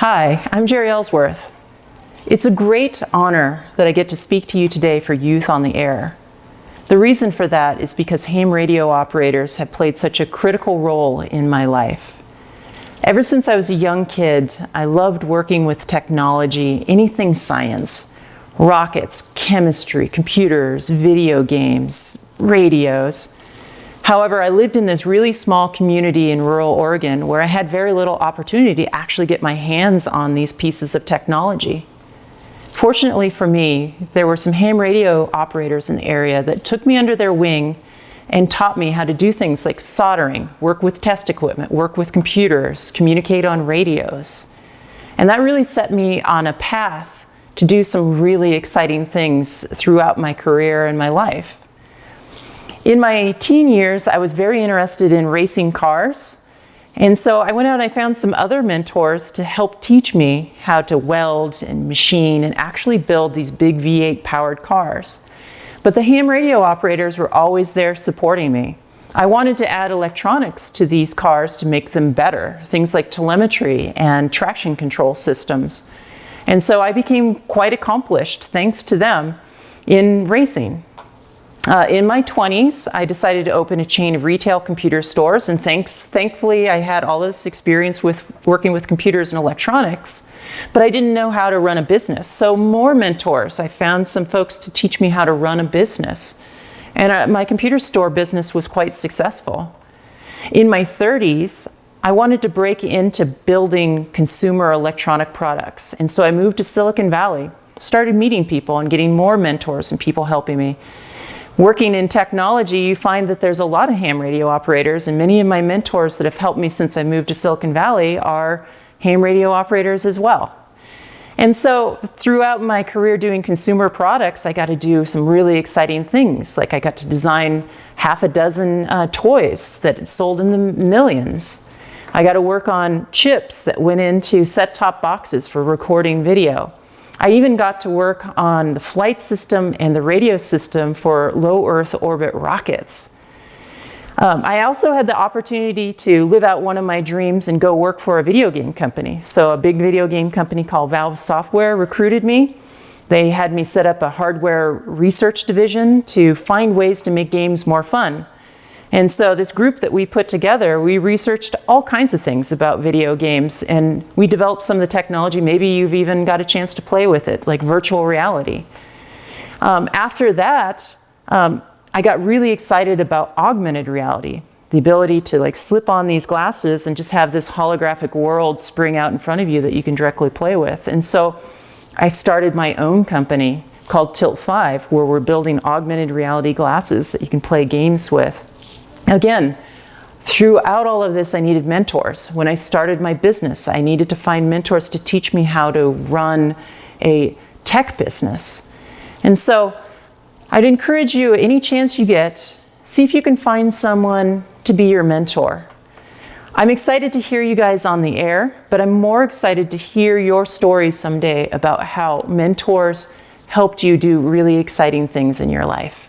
Hi, I'm Jerry Ellsworth. It's a great honor that I get to speak to you today for Youth on the Air. The reason for that is because ham radio operators have played such a critical role in my life. Ever since I was a young kid, I loved working with technology, anything science, rockets, chemistry, computers, video games, radios. However, I lived in this really small community in rural Oregon where I had very little opportunity to actually get my hands on these pieces of technology. Fortunately for me, there were some ham radio operators in the area that took me under their wing and taught me how to do things like soldering, work with test equipment, work with computers, communicate on radios. And that really set me on a path to do some really exciting things throughout my career and my life. In my teen years, I was very interested in racing cars. And so I went out and I found some other mentors to help teach me how to weld and machine and actually build these big V8 powered cars. But the ham radio operators were always there supporting me. I wanted to add electronics to these cars to make them better, things like telemetry and traction control systems. And so I became quite accomplished, thanks to them, in racing. In my 20s, I decided to open a chain of retail computer stores, and thankfully I had all this experience with working with computers and electronics, but I didn't know how to run a business. So more mentors. I found some folks to teach me how to run a business. And my computer store business was quite successful. In my 30s, I wanted to break into building consumer electronic products. And so I moved to Silicon Valley, started meeting people and getting more mentors and people helping me. Working in technology, you find that there's a lot of ham radio operators, and many of my mentors that have helped me since I moved to Silicon Valley are ham radio operators as well. And so throughout my career doing consumer products, I got to do some really exciting things. Like I got to design half a dozen toys that sold in the millions. I got to work on chips that went into set-top boxes for recording video. I even got to work on the flight system and the radio system for low Earth orbit rockets. I also had the opportunity to live out one of my dreams and go work for a video game company. So a big video game company called Valve Software recruited me. They had me set up a hardware research division to find ways to make games more fun. And so this group that we put together, we researched all kinds of things about video games, and we developed some of the technology. Maybe you've even got a chance to play with it, like virtual reality. After that, I got really excited about augmented reality, the ability to slip on these glasses and just have this holographic world spring out in front of you that you can directly play with. And so I started my own company called Tilt5, where we're building augmented reality glasses that you can play games with. Again, throughout all of this, I needed mentors. When I started my business, I needed to find mentors to teach me how to run a tech business. And so I'd encourage you, any chance you get, see if you can find someone to be your mentor. I'm excited to hear you guys on the air, but I'm more excited to hear your stories someday about how mentors helped you do really exciting things in your life.